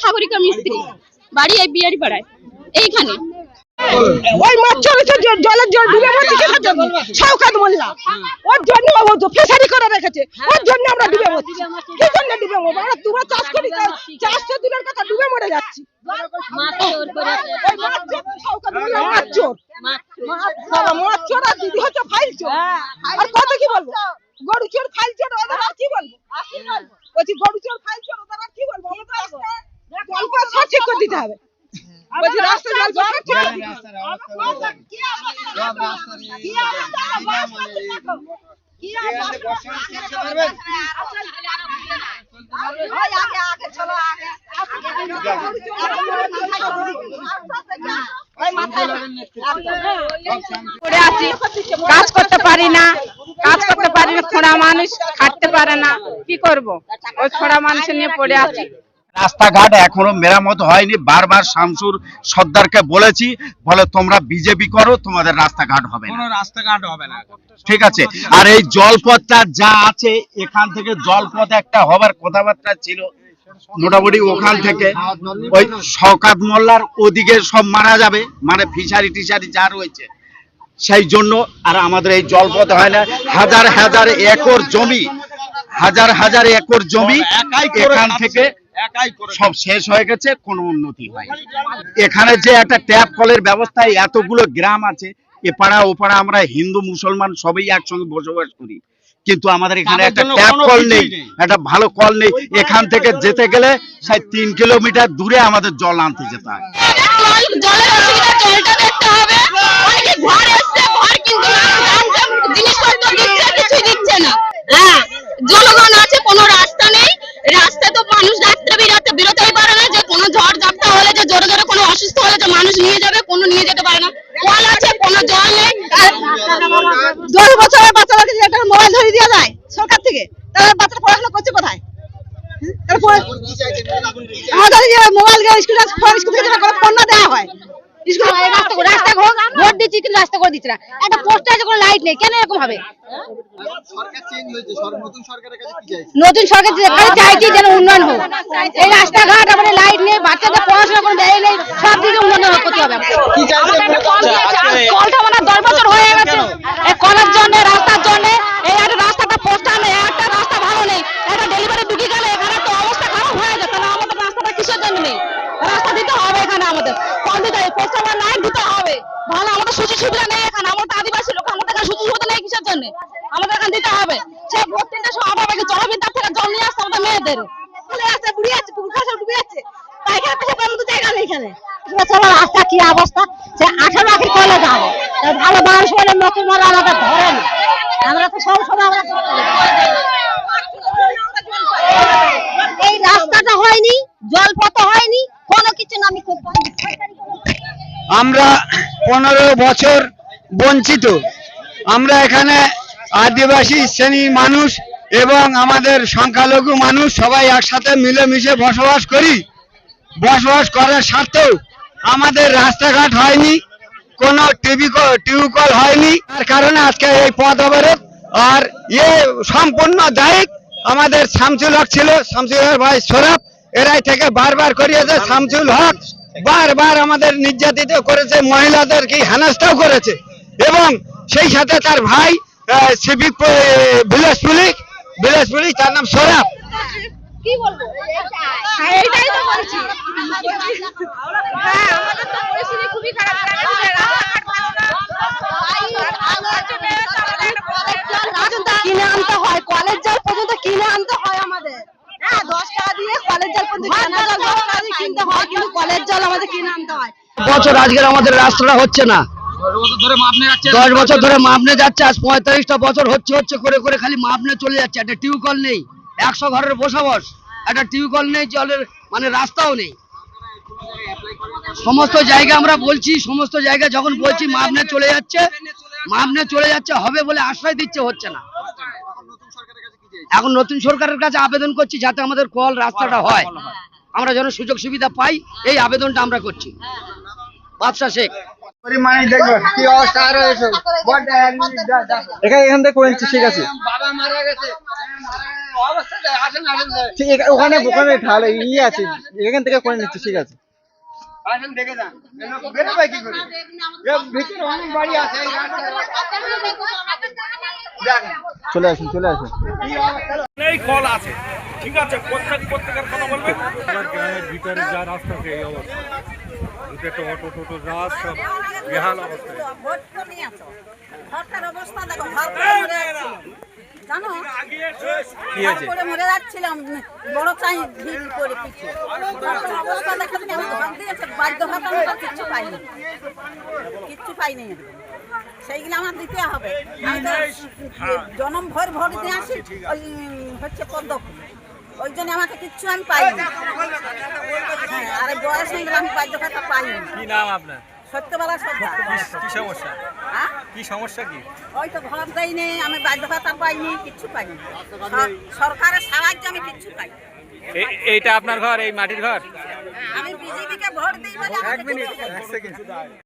সাগরিকা মিস্ত্রি, বাড়ি এই বিয়ারি পাড়ায় এইখানে। ওই মাছ চলেছে জলের জল ডুবে মরছি কিসের জন্য? শওকত মোল্লা ওর জন্য ও ফিশারি করে রেখেছে, ওর জন্য আমরা ডুবে মরছি। কি জন্য ডুবে মরবো? আমরা দুবার চাষ করি, চাষ তো দূরের কথা, ডুবে মরে যাচ্ছি। শওকত মোল্লা মাছ চোর, মাছ চোর আর দিদি হচ্ছে ফাইল চোর। আর কত কি বলবো? গরু চোর, ফাইল চোর, ওদের আর কি বলবো? বলছি গরু চোর, ফাইল চোর, ওদের আর কি বলবো? আমাদের জলপা সব ঠিক করে দিতে হবে। বলছি রাস্তা জল সব ঠিক করে দিতে হবে। কাজ করতে পারি না, খোড়া মানুষ খাটতে পারে না, কি করব? ওই খোড়া মানুষের নিয়ে পড়ে আছি। রাস্তাঘাট এখনো মেরামত হয়নি। বারবার শামসুর সর্দারকে বলেছি, বলে তোমরা বিজেপি করো, তোমাদের রাস্তাঘাট হবে না, রাস্তাঘাট হবে না। ঠিক আছে। আর এই জলপথটা যা আছে, এখান থেকে জলপথ একটা হবার কথাবার্তা ছিল, মোটামুটি ওখান থেকে ওই শওকত মোল্লার ওদিকে সব মারা যাবে, মানে ফিশারি টিশারি যা রয়েছে সেই জন্য। আর আমাদের এই জলপথ হয় না। হাজার হাজার একর জমি, হাজার হাজার একর জমি এখান থেকে সব শেষ হয়ে গেছে, কোনো উন্নতি হয়নি। এখানে যে একটা ট্যাপ কলের ব্যবস্থা, এতগুলো গ্রাম আছে, এপাড়া ওপাড়া আমরা হিন্দু মুসলমান সবাই একসঙ্গে বসবাস করি, কিন্তু আমাদের এখানে একটা ট্যাপ কল নেই, একটা ভালো কল নেই। এখান থেকে যেতে গেলে 3 কিলোমিটার দূরে আমাদের জল আনতে যেতে হয়। জলের অসুবিধা, জলটা দেখতে হবে। অনেকে ঘর এসছে, ঘর কিন্তু জিনিসপত্র দিচ্ছে, কিছুই দিচ্ছে না। হ্যাঁ, জনগণ আছে, কোনো রাস্তা নেই। রাস্তা তো মানুষ রাত্রে বেরোতেই পারে না, যে কোনো ঝড় ঝাপটা হলে, যে জোরে জোরে কোনো অসুস্থ হলে যে মানুষ নিয়ে যাবে, কোনো নিয়ে যেতে পারে না। কল আছে, কোনো জল নেই। 10 বছরের বাচ্চাদেরকে যে একটা মোবাইল ধরে দেওয়া যায় সরকার থেকে, তাহলে বাচ্চারা পড়াশোনা করছে কোথায়? আমাদের যে মোবাইল স্কুল থেকে যেটা ফোন না দেওয়া হয়, রাস্তা ভোট দিচ্ছি কিন্তু রাস্তা করে দিচ্ছে না। একটা পোস্ট আছে, কোনো লাইট নেই, কেন এরকম হবে? নতুন সরকার চাইছি যেন উন্নয়ন হোক। এই রাস্তাঘাট, আমাদের লাইট নেই, বাচ্চাদের পড়াশোনা কোনো ব্যয় নেই, সব দিকে উন্নয়ন করতে হবে। কলটা মানে 10 বছর হয়ে গেছে, এই কলের জন্য, রাস্তার জন্য। এই একটা রাস্তাটা পোস্টার নেই, একটা রাস্তা ভালো নেই। একটা ডেলিভারি ঢুকে গেলে এখানে তো অবস্থা খারাপ হয়ে যায়। তাহলে আমাদের রাস্তাটা কিসের জন্য নেই? রাস্তা দিতে হবে এখানে, আমাদের কল দিতে হবে, পোস্টার বা লাইট দিতে হবে। ভালো আমাদের সুযোগ সুবিধা নেই এখানে, আমরা তো আদিবাসী লোক, আমাদের এখানে সুযোগ সুবিধা নেই কিসের জন্য? আমাদের এখানে দিতে হবে। সে ভোট 3টার সময় আবার জলবিদ্যার থেকে জল নিয়ে আসতে আমাদের মেয়েদের চলে আসছে, বুড়ি আছে, পুকুর খাসা ডুবে যাচ্ছে, পায়খানা পেশা করার মতো জায়গা নেই এখানে। রাস্তা কি অবস্থা, সে 18 লাখে কলে যাবে, ভালো মানুষ হলে নতুন মারা আমাদের ধরে না। আমরা তো সব সময় আমরা এই রাস্তাটা হয়নি, জলপথ হয়নি, কোনো কিছু না। আমি খুব আমরা 15 বছর বঞ্চিত। আমরা এখানে আদিবাসী শ্রেণীর মানুষ এবং আমাদের সংখ্যালঘু মানুষ সবাই একসাথে মিলেমিশে বসবাস করি। বসবাস করার সত্ত্বেও আমাদের রাস্তাঘাট হয়নি, কোনো টিউবকল হয়নি। তার কারণে আজকে এই পথ অবরোধ। আর সম্পূর্ণ দায়ী আমাদের শামসুল হক ছিল, শামসুল হক ভাই সৌরভ, এরাই থেকে বারবার করিয়েছে। শামসুল হক বারবার আমাদের নির্যাতিত করেছে, মহিলাদেরকে হেনস্থাও করেছে, এবং সেই সাথে তার ভাই সিভিক ভিলেজ পুলিশ, তার নাম সৌরভ। কি বলবো, এইটাই তো বলছি। হ্যাঁ, আমাদের তো পরিস্থিতি খুবই খারাপ। কিনে আনতে হয়, কলেজ জল পর্যন্ত কিনে আনতে হয় আমাদের। হ্যাঁ, 10 টাকা দিয়ে কলেজ জল পর্যন্ত কিনতে হয়, কিন্তু কলেজ জল আমাদের কিনে আনতে হয়। বছর আজকের আমাদের রাস্তাটা হচ্ছে না, 10 বছর ধরে মাপনে যাচ্ছে। আজ 45টা বছর হচ্ছে করে খালি মাপনে চলে যাচ্ছে। একটা টিউবকল নেই, 100 ঘরের বসবাস, একটা টিউবকল নেই, জলের মানে রাস্তাও নেই। সমস্ত জায়গা আমরা বলছি, সমস্ত জায়গা যখন বলছি মাপনে চলে যাচ্ছে হবে বলে আশ্রয় দিচ্ছে, হচ্ছে না। এখন নতুন সরকারের কাছে আবেদন করছি যাতে আমাদের কল রাস্তাটা হয়, আমরা যেন সুযোগ সুবিধা পাই, এই আবেদনটা আমরা করছি। বাদশা শেখ। পরিমাণে দেখবে কি অবস্থা রয়েছে। এখান থেকে করে নিচ্ছি, ঠিক আছে। বাবা মারা গেছে, ঠিক ওখানে ওখানে ঢালে ইয়ে আছে, এখান থেকে করে নিচ্ছি, ঠিক আছে। আসেন দেখে যান বেরোবে কি করে, ভিতরে অনেক বাড়ি আছে। চলে আসুন, চলে আসুন। এই কল আছে, ঠিক আছে, প্রত্যেকের কথা বলবেন। আমার গ্রামের ভিতরে যা রাস্তা আছে এই অবস্থা, দুটো অটো টোটো রাস্তা বেহাল অবস্থা। ঘরটার অবস্থা দেখো, ঘর করে মরে যাচ্ছিল, জানো, ঘর করে মরে যাচ্ছিলাম, বড় চাই ভিড় করে পিছু। ঘরটার অবস্থা দেখে তুমি আমি ঘর দিয়েছে, বাধ্য হতাম, কিচ্ছু পাইনি, কিচ্ছু পাইনি। সেইগুলো আমার দিতে হবে। আমি তো জনম ভর ভোট দিয়ে আসি, ওই হচ্ছে পদ্ম ফুল, ওই জন্য আমাকে কিচ্ছু আমি পাইনি। হ্যাঁ, আর বয়স হয়ে গেলে আমি বাধ্য ভাতা পাইনি। কি নাম আপনার? সত্যবেলা সর্দার। কি সমস্যা? হ্যাঁ, কি সমস্যা কি? ওই তো ঘর দেয়নি, আমি বাধ্য ভাতা পাইনি, কিচ্ছু পাইনি। সরকারের সাহায্য আমি কিচ্ছু পাইনি। এইটা আপনার ঘর, এই মাটির ঘর? আমি বিজেপিকে ভোট দিই বলে আমাকে কিচ্ছু দেয়নি।